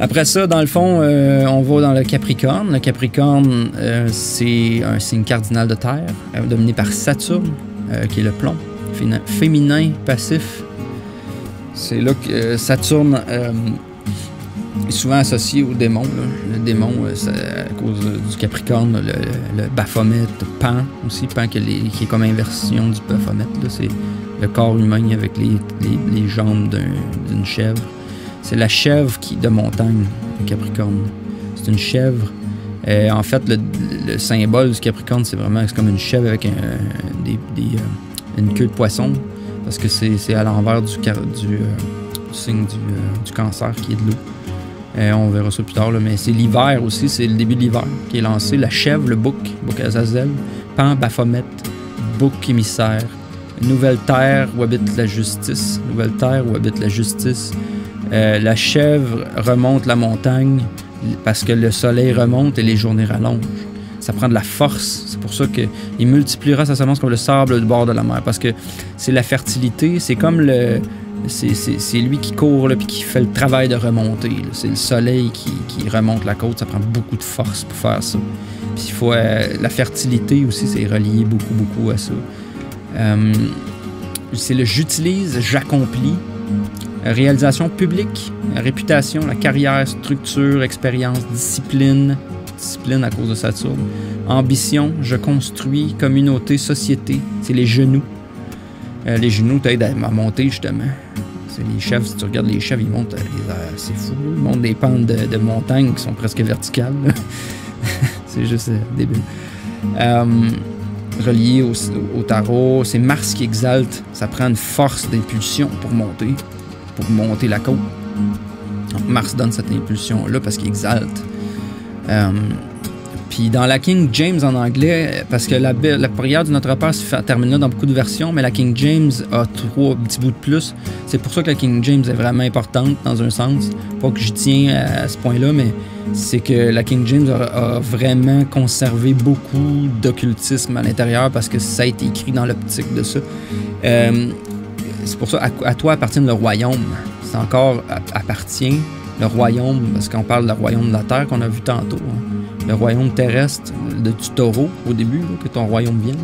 Après ça, dans le fond, on va dans le Capricorne. Le Capricorne, c'est un signe cardinal de terre, dominé par Saturne, qui est le plomb, féminin, passif. C'est là que Saturne est souvent associé au démon. Là. Le démon, à cause du Capricorne, le Baphomet, Pan aussi, Pan qui est comme inversion du Baphomet. C'est le corps humain avec les jambes d'une chèvre. C'est la chèvre de montagne, le Capricorne. C'est une chèvre. En fait, le symbole du Capricorne, c'est comme une chèvre avec une queue de poisson, parce que c'est à l'envers du signe du cancer qui est de l'eau. On verra ça plus tard, là, mais c'est l'hiver aussi, c'est le début de l'hiver qui est lancé. La chèvre, le bouc Azazel, Pan, Baphomet, bouc émissaire, nouvelle terre où habite la justice, nouvelle terre où habite la justice. La chèvre remonte la montagne parce que le soleil remonte et les journées rallongent. Ça prend de la force. C'est pour ça qu'il multipliera sa semence comme le sable du bord de la mer. Parce que c'est la fertilité. C'est comme c'est lui qui court et qui fait le travail de remonter. C'est le soleil qui remonte la côte. Ça prend beaucoup de force pour faire ça. Puis il faut la fertilité aussi, c'est relié beaucoup à ça. C'est le j'utilise, j'accomplis. Réalisation publique, réputation, la carrière, structure, expérience, discipline à cause de Saturne. Ambition, je construis, communauté, société, c'est les genoux. Les genoux t'aident à monter justement. C'est les chèvres, si tu regardes les chèvres, ils montent, c'est fou, ils montent des pentes de montagne qui sont presque verticales. C'est juste débile. Relié au tarot, c'est Mars qui exalte, ça prend une force d'impulsion pour monter la côte. Donc Mars donne cette impulsion-là parce qu'il exalte. Puis dans la King James en anglais, parce que la prière du Notre Père se termine là dans beaucoup de versions, mais la King James a 3 petits bouts de plus. C'est pour ça que la King James est vraiment importante dans un sens. Pas que j'y tiens à ce point-là, mais c'est que la King James a vraiment conservé beaucoup d'occultisme à l'intérieur parce que ça a été écrit dans l'optique de ça. C'est pour ça, à toi appartient le royaume. C'est encore appartient le royaume, parce qu'on parle du royaume de la terre qu'on a vu tantôt. Hein. Le royaume terrestre du taureau au début, là, que ton royaume vienne.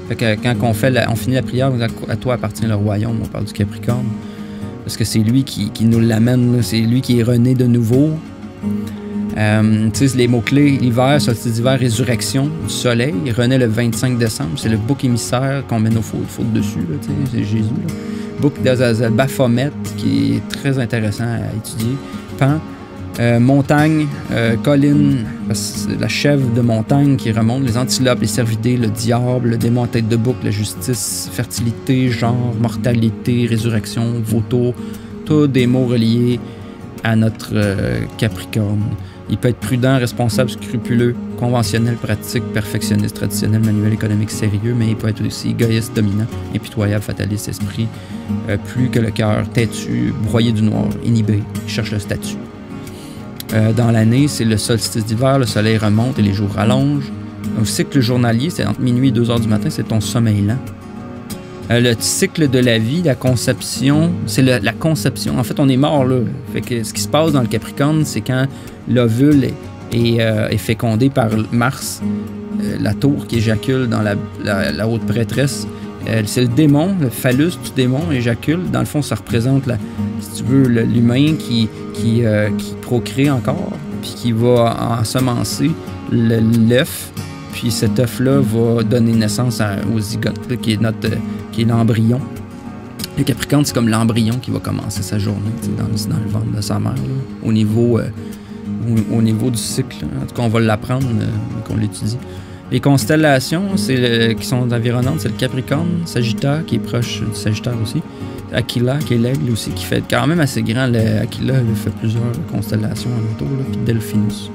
Fait que quand on finit la prière, à toi appartient le royaume, on parle du Capricorne. Parce que c'est lui qui nous l'amène, c'est lui qui est rené de nouveau. Tu sais, les mots-clés, l'hiver, solstice d'hiver, résurrection du soleil. Il renaît le 25 décembre. C'est le bouc émissaire qu'on met nos fautes dessus, là, c'est Jésus. Là. Bouc d'Azazel, Baphomet, qui est très intéressant à étudier. Pan, montagne, colline, la chèvre de montagne qui remonte, les antilopes, les cervidés, le diable, le démon à tête de bouc, la justice, fertilité, genre, mortalité, résurrection, vautour, tous des mots reliés à notre Capricorne. Il peut être prudent, responsable, scrupuleux, conventionnel, pratique, perfectionniste, traditionnel, manuel, économique, sérieux, mais il peut être aussi égoïste, dominant, impitoyable, fataliste, esprit, plus que le cœur, têtu, broyé du noir, inhibé, il cherche le statut. Dans l'année, c'est le solstice d'hiver, le soleil remonte et les jours rallongent. Le cycle journalier, c'est entre minuit et 2 heures du matin, c'est ton sommeil lent. Le cycle de la vie, la conception, c'est la conception. En fait, on est mort là. Fait que ce qui se passe dans le Capricorne, c'est quand l'ovule est fécondé par Mars, la tour qui éjacule dans la haute prêtresse. C'est le démon, le phallus du démon éjacule. Dans le fond, ça représente, si tu veux, l'humain qui procrée encore, puis qui va ensemencer l'œuf. Puis cet œuf-là va donner naissance au zygote, là, qui est l'embryon. Le Capricorne, c'est comme l'embryon qui va commencer sa journée dans le ventre de sa mère, là, au niveau du cycle. En tout cas, on va l'apprendre, qu'on l'étudie. Les constellations qui sont environnantes, c'est le Capricorne, Sagittaire, qui est proche du Sagittaire aussi. Aquila, qui est l'aigle aussi, qui fait quand même assez grand. Aquila fait plusieurs constellations en autour, puis Delphinus.